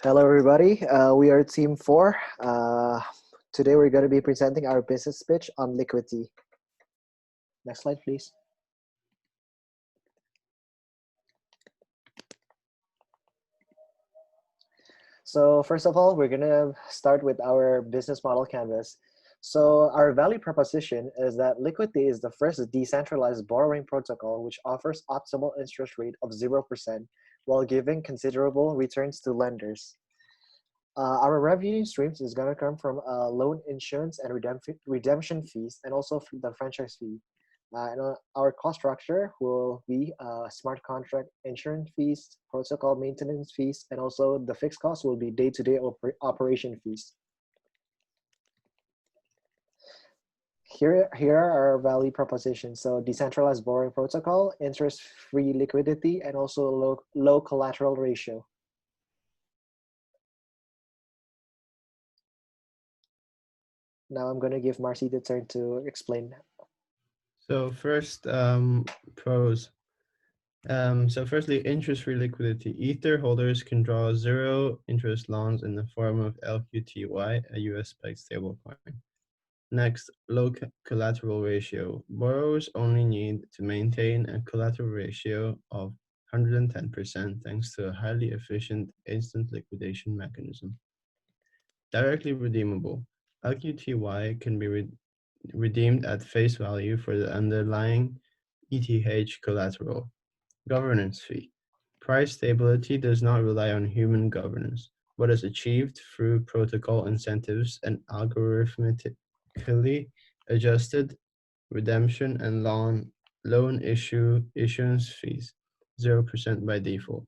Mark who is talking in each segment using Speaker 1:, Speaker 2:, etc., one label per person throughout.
Speaker 1: Hello, everybody. We are Team 4. Today, we're going to be presenting our business pitch on Liquity. Next slide, please. So first of all, we're going to start with our business model canvas. So our value proposition is that Liquity is the first decentralized borrowing protocol which offers optimal interest rate of 0% while giving considerable returns to lenders. Our revenue streams is going to come from loan insurance and redemption fees, and also the franchise fee. And our cost structure will be smart contract insurance fees, protocol maintenance fees, and also the fixed cost will be day-to-day operation fees. Here are our value propositions. So decentralized borrowing protocol, interest-free liquidity, and also low collateral ratio. Now I'm going to give Marcy the turn to explain.
Speaker 2: So first, pros. So firstly, interest-free liquidity. Ether holders can draw zero interest loans in the form of LQTY, a US-pegged stablecoin. Next, low collateral ratio. Borrowers only need to maintain a collateral ratio of 110% thanks to a highly efficient instant liquidation mechanism. Directly redeemable. LQTY can be redeemed at face value for the underlying ETH collateral. Governance fee. Price stability does not rely on human governance, but is achieved through protocol incentives and algorithmically adjusted redemption and loan issuance fees, 0% by default.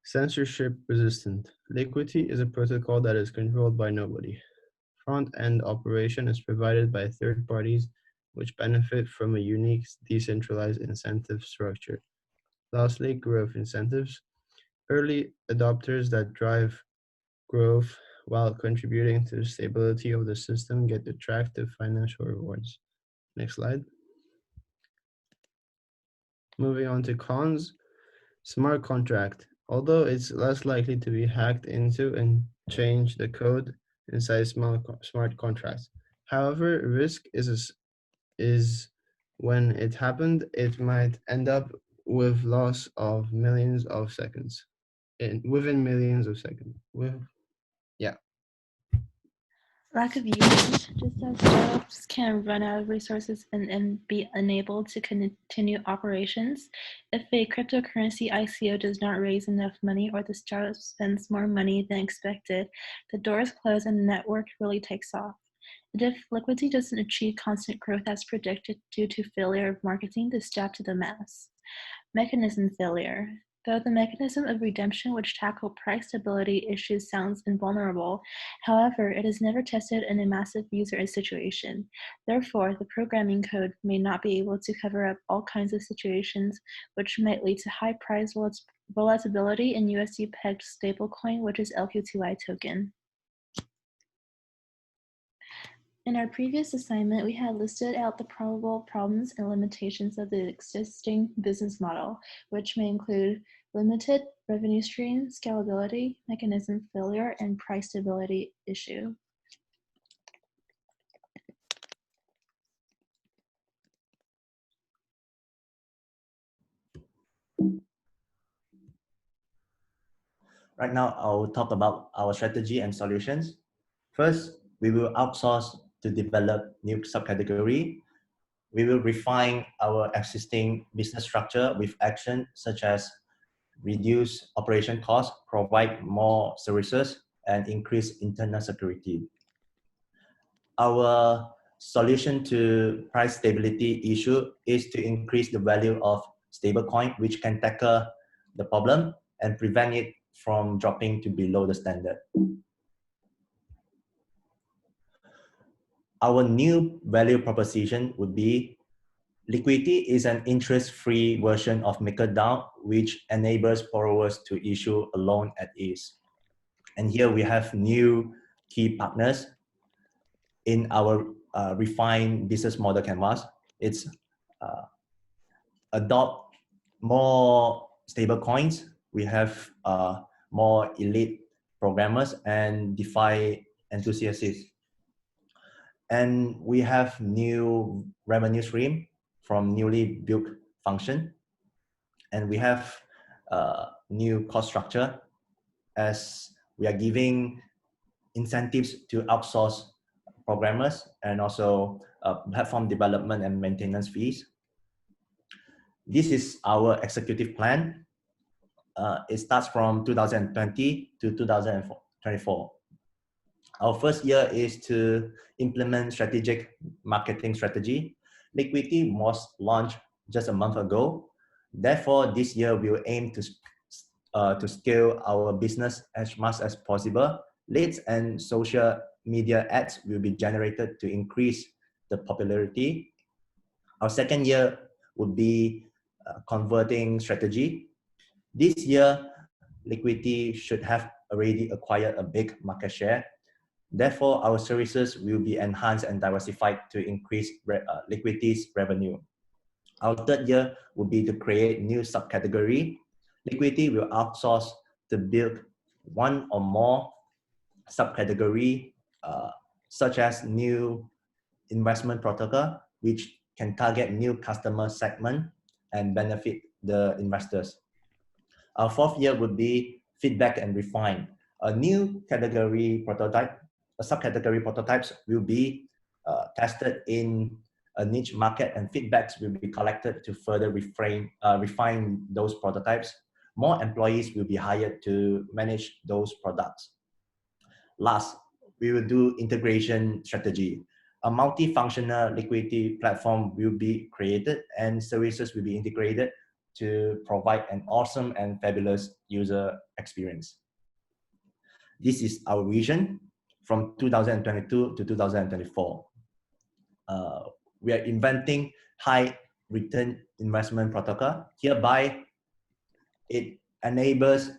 Speaker 2: Censorship resistant. Liquidity is a protocol that is controlled by nobody. Front-end operation is provided by third parties which benefit from a unique decentralized incentive structure. Lastly, growth incentives. Early adopters that drive growth while contributing to the stability of the system get attractive financial rewards. Next slide. Moving on to cons. Smart contract. Although it's less likely to be hacked into and change the code inside smart contracts. However, risk is when it happened, it might end up with loss of millions of seconds. Within millions of seconds.
Speaker 3: Lack of usage. Just as startups can run out of resources and be unable to continue operations, if a cryptocurrency ICO does not raise enough money or the startup spends more money than expected, the doors close and the network really takes off. And if Liquidity doesn't achieve constant growth as predicted due to failure of marketing to step to the mass. Mechanism failure. Though the mechanism of redemption which tackle price stability issues sounds invulnerable, however, it is never tested in a massive user situation. Therefore, the programming code may not be able to cover up all kinds of situations which might lead to high price volatility in USD-pegged stablecoin, which is LQTY token. In our previous assignment, we had listed out the probable problems and limitations of the existing business model, which may include limited revenue stream, scalability, mechanism failure, and price stability issue.
Speaker 4: Right now, I'll talk about our strategy and solutions. First, we will outsource to develop new subcategory. We will refine our existing business structure with action such as reduce operation costs, provide more services, and increase internal security. Our solution to price stability issue is to increase the value of stablecoin, which can tackle the problem and prevent it from dropping to below the standard. Our new value proposition would be Liquidity is an interest-free version of MakerDAO, which enables borrowers to issue a loan at ease. And here we have new key partners in our refined business model canvas. It's adopt more stable coins. We have more elite programmers and DeFi enthusiasts. And we have new revenue stream from newly built function. And we have new cost structure as we are giving incentives to outsource programmers and also platform development and maintenance fees. This is our executive plan. It starts from 2020 to 2024. Our first year is to implement strategic marketing strategy. Liquidity was launched just a month ago. Therefore, this year we will aim to scale our business as much as possible. Leads and social media ads will be generated to increase the popularity. Our second year would be converting strategy. This year, Liquidity should have already acquired a big market share. Therefore, our services will be enhanced and diversified to increase Liquidity's revenue. Our third year would be to create new subcategory. Liquidity will outsource to build one or more subcategory, such as new investment protocol, which can target new customer segment and benefit the investors. Our fourth year would be feedback and refine. A new category prototype, a subcategory prototypes will be tested in a niche market, and feedbacks will be collected to further refine those prototypes. More employees will be hired to manage those products. Last, we will do integration strategy. A multifunctional liquidity platform will be created and services will be integrated to provide an awesome and fabulous user experience. This is our vision from 2022 to 2024. We are inventing high return investment protocol. Hereby, it enables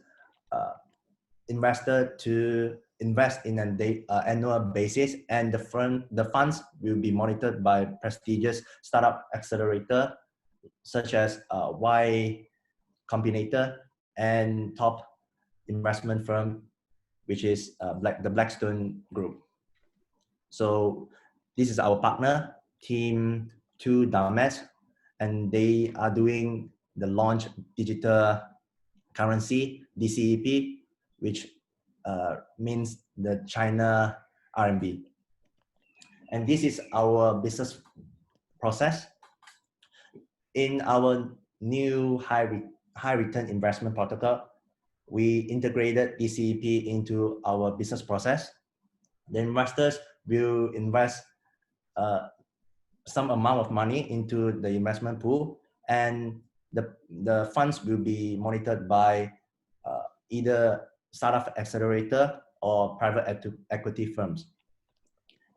Speaker 4: investor to invest in an annual basis, and the funds will be monitored by prestigious startup accelerator such as Y Combinator and top investment firm, which is the Blackstone Group. So this is our partner, Team 2 Damas, and they are doing the launch digital currency, DCEP, which means the China RMB. And this is our business process. In our new high return investment protocol, we integrated DCEP into our business process. The investors will invest some amount of money into the investment pool, and the funds will be monitored by either startup accelerator or private equity firms.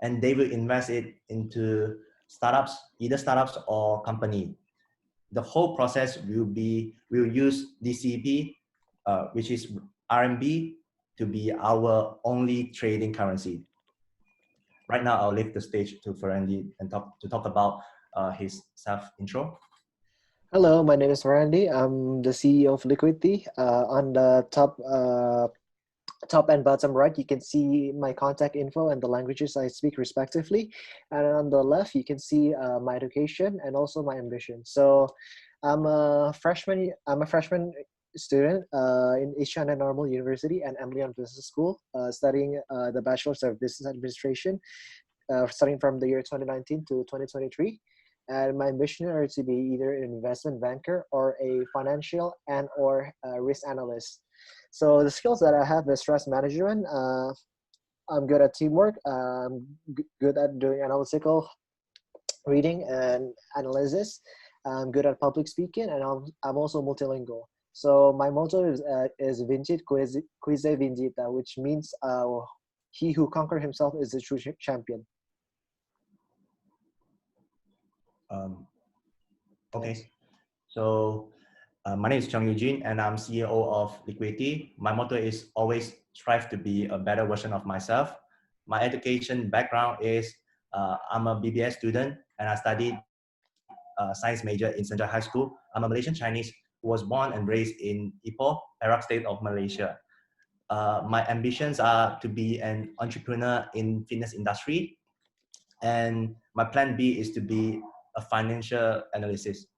Speaker 4: And they will invest it into startups, either startups or company. The whole process will use DCP, which is RMB, to be our only trading currency. Right now, I'll leave the stage to Ferendi and talk about his self-intro.
Speaker 1: Hello, my name is Randy. I'm the CEO of Liquidity. On the top and bottom right, you can see my contact info and the languages I speak respectively. And on the left, you can see my education and also my ambition. So I'm a freshman student in East China Normal University and Emlyon Business School, studying the Bachelor's of Business Administration, starting from the year 2019 to 2023. And my ambition are to be either an investment banker or a financial and or risk analyst. So the skills that I have is stress management. I'm good at teamwork. I'm good at doing analytical reading and analysis. I'm good at public speaking, and I'm also multilingual. So my motto is Vincit quise vincita, which means he who conquers himself is the true champion.
Speaker 4: Okay, so my name is Cheng Li Jie, and I'm CEO of Liquidity. My motto is always strive to be a better version of myself. My education background is I'm a BBS student, and I studied science major in Senja High School. I'm a Malaysian Chinese who was born and raised in Ipoh, Perak State of Malaysia. my ambitions are to be an entrepreneur in fitness industry, and my plan B is to be a financial analyst.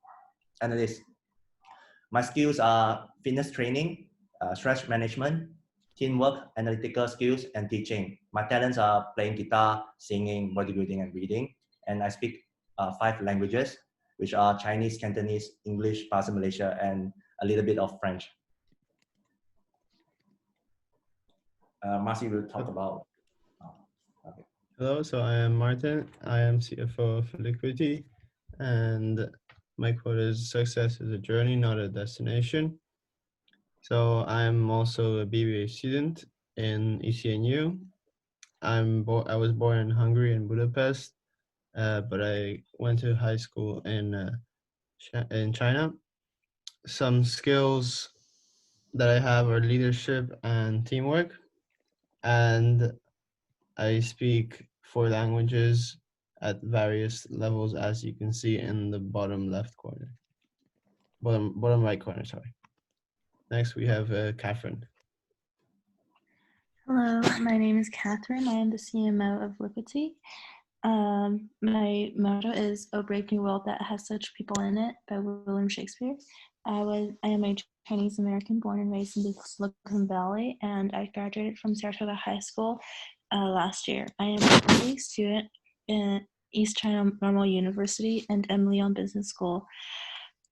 Speaker 4: My skills are fitness training, stress management, teamwork, analytical skills, and teaching. My talents are playing guitar, singing, bodybuilding, and reading. And I speak 5 languages, which are Chinese, Cantonese, English, Bahasa Malaysia, and a little bit of French. Marcy will talk about. Okay.
Speaker 2: Hello, so I am Martin. I am CFO of Liquidity, and my quote is success is a journey, not a destination. So I'm also a BBA student in ECNU. I was born in Hungary in Budapest, but I went to high school in China. Some skills that I have are leadership and teamwork, and I speak 4 languages at various levels, as you can see in the bottom left corner. Bottom right corner, sorry. Next, we have Catherine.
Speaker 3: Hello, my name is Catherine. I am the CMO of Liquidity. My motto is "A Brave New World That Has Such People in It" by William Shakespeare. I am a Chinese American born and raised in the Silicon Valley, and I graduated from Saratoga High School last year. I am a student in East China Normal University and Emily on Business School.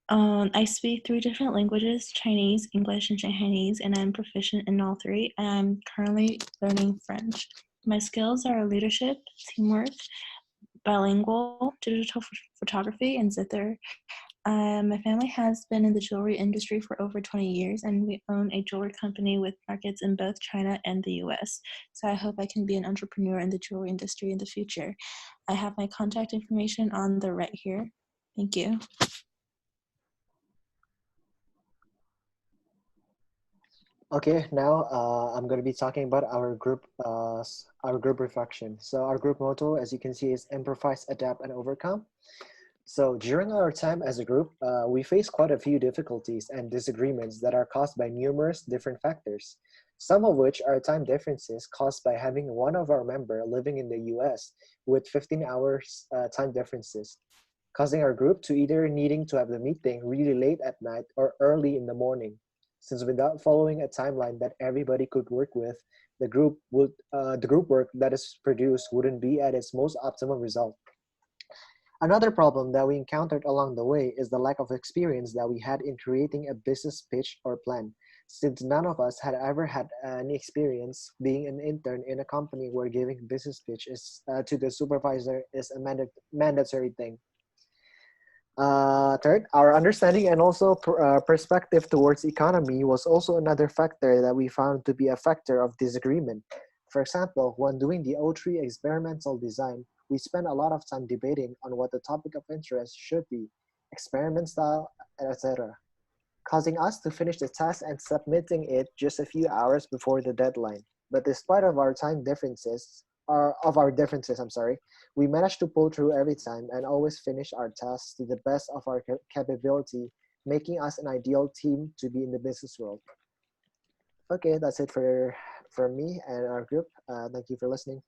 Speaker 3: I speak 3 different languages: Chinese, English, and Chinese, and I'm proficient in all 3. I'm currently learning French. My skills are leadership, teamwork, bilingual, digital photography, and zither. My family has been in the jewelry industry for over 20 years, and we own a jewelry company with markets in both China and the US. So I hope I can be an entrepreneur in the jewelry industry in the future. I have my contact information on the right here. Thank you.
Speaker 1: Okay, now I'm going to be talking about our group reflection. So our group motto, as you can see, is improvise, adapt, and overcome. So during our time as a group, we faced quite a few difficulties and disagreements that are caused by numerous different factors, some of which are time differences caused by having one of our member living in the US with 15 hours time differences, causing our group to either needing to have the meeting really late at night or early in the morning. Since without following a timeline that everybody could work with, the group work that is produced wouldn't be at its most optimum result. Another problem that we encountered along the way is the lack of experience that we had in creating a business pitch or plan, since none of us had ever had any experience being an intern in a company where giving business pitch to the supervisor is a mandatory thing. Third, our understanding and also perspective towards economy was also another factor that we found to be a factor of disagreement. For example, when doing the O3 experimental design, we spent a lot of time debating on what the topic of interest should be, experiment style, etc., causing us to finish the task and submitting it just a few hours before the deadline. But despite of our differences, we managed to pull through every time and always finish our tasks to the best of our capability, making us an ideal team to be in the business world. Okay, that's it for me and our group. Thank you for listening.